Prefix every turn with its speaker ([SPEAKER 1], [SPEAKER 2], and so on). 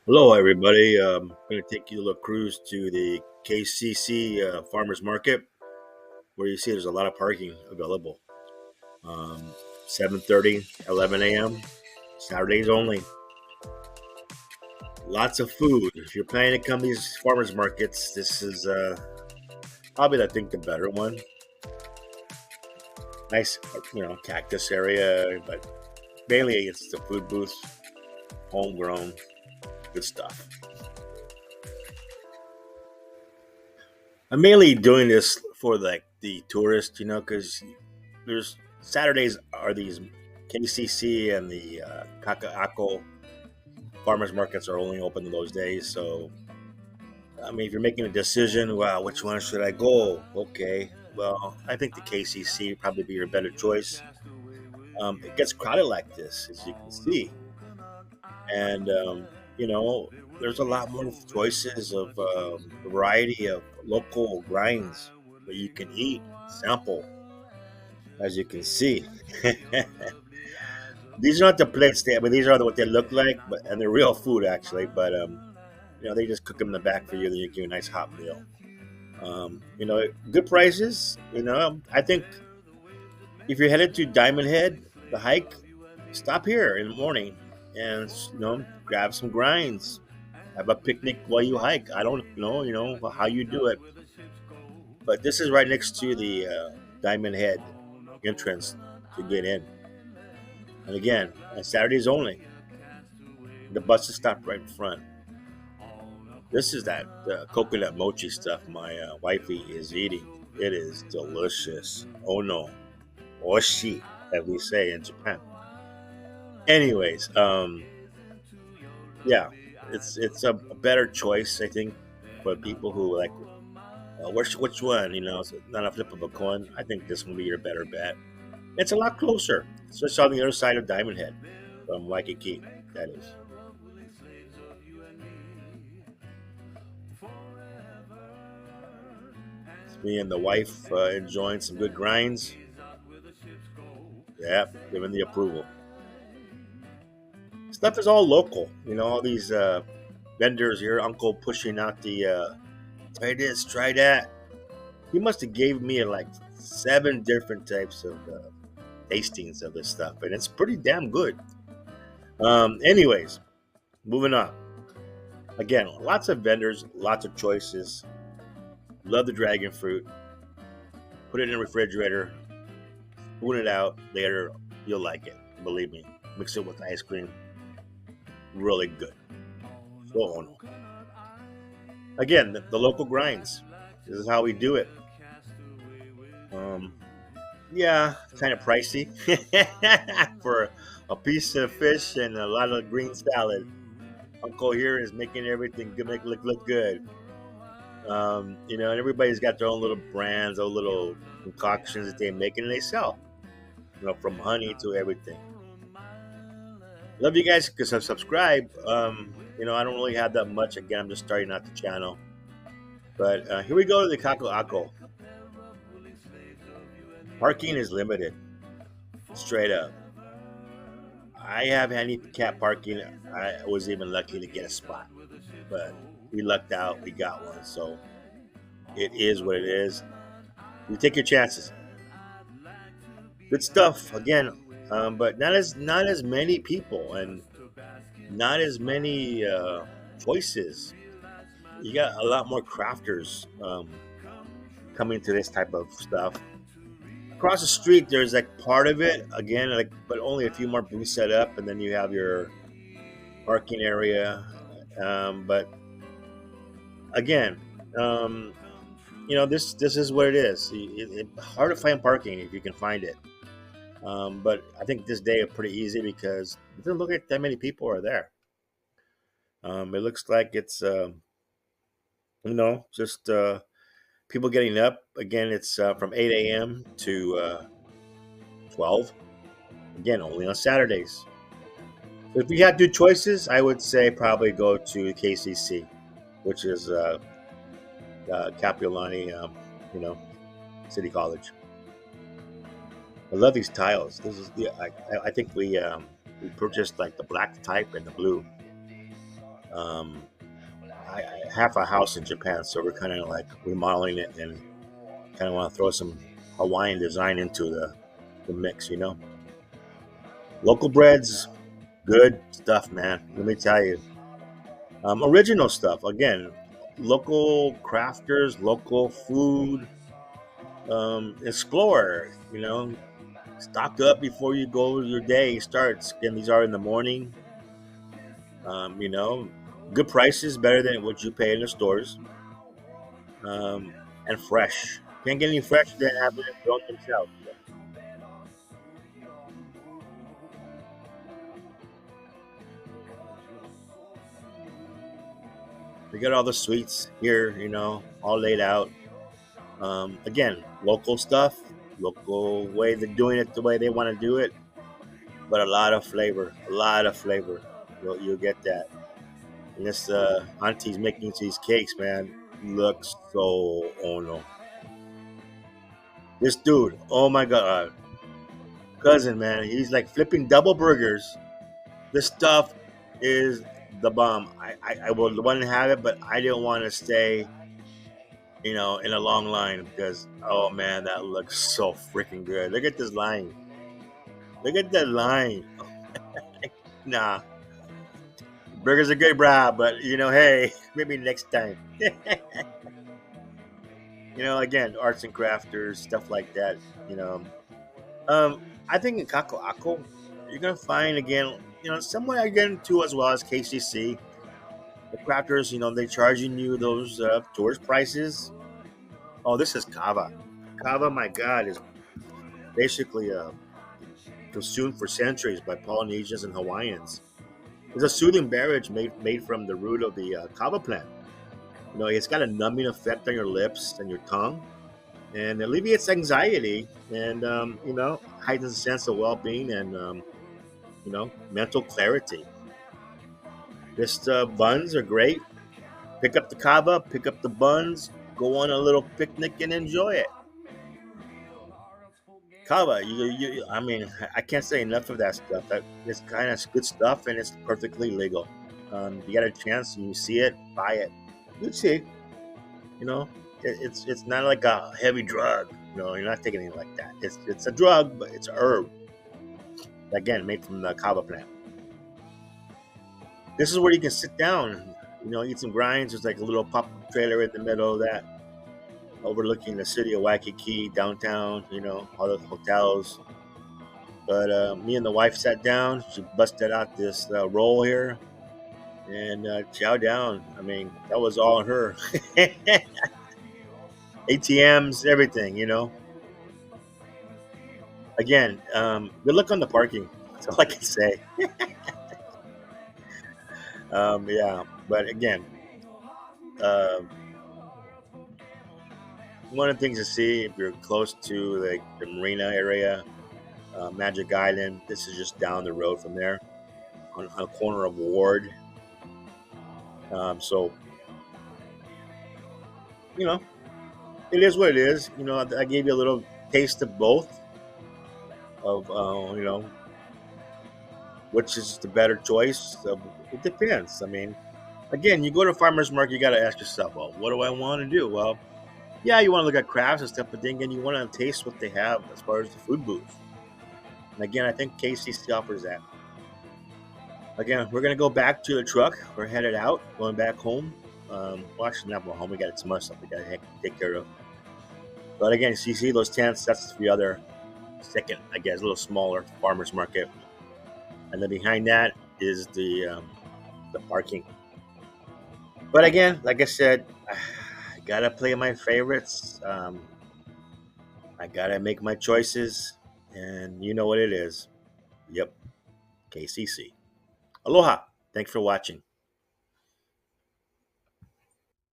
[SPEAKER 1] Hello, everybody. I'm going to take you a little cruise to the KCC Farmers Market, where you see there's a lot of parking available. Um, 7:30, 11 a.m. Saturdays only. Lots of food. If you're planning to come to these farmers markets, this is probably I think the better one. Nice, cactus area, but mainly it's the food booths, homegrown, good stuff. I'm mainly doing this for like the tourists, because there's Saturdays are these KCC and the Kakaako farmers markets are only open those days. So, I mean, if you're making a decision, wow, which one should I go? Okay, well, I think the KCC would probably be your better choice. It gets crowded like this, as you can see, and you know, there's a lot more choices of variety of local grinds that you can eat, sample, as you can see. These are not the plates. I mean, these are what they look like, but and they're real food actually. But they just cook them in the back for you. Then you give you a nice hot meal. Good prices. I think if you're headed to Diamond Head, the hike, stop here in the morning and grab some grinds. Have a picnic while you hike. I don't know, how you do it, but this is right next to the Diamond Head entrance to get in. And again, on Saturdays only. The buses stop right in front. This is that coconut mochi stuff my wifey is eating. It is delicious. Oh no, oshi, as we say in Japan. Anyways, yeah, it's a better choice, I think, for people who like. Which one? It's not a flip of a coin. I think this will be your better bet. It's a lot closer. It's just on the other side of Diamond Head from Waikiki. That is. It's me and the wife enjoying some good grinds. Yeah, giving the approval. Stuff is all local. All these vendors here, Uncle pushing out the try this, try that. He must have gave me like seven different types of tastings of this stuff, and it's pretty damn good. Anyways, moving on. Again, lots of vendors, lots of choices. Love the dragon fruit. Put it in the refrigerator. Spoon it out later. You'll like it. Believe me. Mix it with ice cream. Really good. So, again, the local grinds. This is how we do it. Um, yeah, kind of pricey for a piece of fish and a lot of green salad. Uncle here is making everything good, make it look good. And everybody's got their own little brands, own little concoctions that they make and they sell. From honey to everything. Love you guys because I subscribe. I don't really have that much. Again, I'm just starting out the channel. But here we go to the Kakaako. Parking is limited, straight up. I have handicap parking. I was even lucky to get a spot, but we lucked out. We got one, so it is what it is. You take your chances. Good stuff again, but not as many people and not as many choices. You got a lot more crafters coming to this type of stuff. Across the street, there's like part of it again, like but only a few more booths set up, and then you have your parking area. But again, um, this is what it is. Hard to find parking if you can find it. But I think this day is pretty easy because it doesn't look like that many people are there. It looks like it's just people getting up. Again, it's from 8 a.m. to 12. Again, only on Saturdays. So if you had two choices, I would say probably go to KCC, which is Capilani, you know, City College. I love these tiles. This is I think we purchased like the black type and the blue. Um, I have a house in Japan, so we're kind of like remodeling it and kind of want to throw some Hawaiian design into the mix, you know. Local breads, good stuff, man. Let me tell you. Original stuff. Again, local crafters, local food. Explore, you know. Stock up before you go your day starts. Again, these are in the morning. You know, good prices, better than what you pay in the stores. Um, and fresh. Can't get any fresh than having it grown themselves. We got all the sweets here, you know, all laid out. Again, local stuff, local way they're doing it the way they want to do it, but a lot of flavor, a lot of flavor. You'll get that. And this auntie's making these cakes, man, looks so oh no. This dude, oh my god, cousin, man, he's like flipping double burgers. This stuff is the bomb. I would want to have it, but I didn't want to stay, you know, in a long line because oh man, that looks so freaking good. Look at this line. Look at that line. Nah, burgers are good, brah, but you know, hey, maybe next time. You know, again, arts and crafters, stuff like that. You know, um, I think in Kakaako, you're gonna find again, you know, somewhat again too as well as KCC. The crafters, you know, they charging you those tourist prices. Oh, this is kava. Kava, my God, is basically consumed for centuries by Polynesians and Hawaiians. It's a soothing beverage made from the root of the kava plant. You know, it's got a numbing effect on your lips and your tongue, and alleviates anxiety and you know heightens a sense of well-being and you know mental clarity. This buns are great. Pick up the kava, pick up the buns, go on a little picnic and enjoy it. Kava, I mean, I can't say enough of that stuff. That it's kind of good stuff and it's perfectly legal. You get a chance and you see it, buy it. You see, you know, it's not like a heavy drug. You know, you're not taking anything like that. It's a drug, but it's a herb. Again, made from the kava plant. This is where you can sit down, you know, eat some grinds. There's like a little pop up trailer in the middle of that, overlooking the city of Waikiki, downtown. You know, all the hotels. But me and the wife sat down. She busted out this roll here and chow down. I mean, that was all on her. ATMs, everything. You know. Again, good luck on the parking. That's all I can say. Yeah, but again, uh, one of the things to see if you're close to like the marina area, Magic Island. This is just down the road from there, on a corner of Ward. So you know, it is what it is. You know, I gave you a little taste of both. Of you know, which is the better choice. It depends. I mean, again, you go to a farmer's market, you got to ask yourself, well, what do I want to do? Well, yeah, you want to look at crafts and stuff, but then again, you want to taste what they have as far as the food booth. And again, I think KCC offers that. Again, we're gonna go back to the truck. We're headed out, going back home. Well, actually, not going home. We got some other stuff we got to take care of. But again, so you see those tents. That's the other second, I guess, a little smaller farmers market, and then behind that is the parking. But again, like I said, I gotta play my favorites. I gotta make my choices, and you know what it is. Yep, KCC. Aloha. Thanks for watching.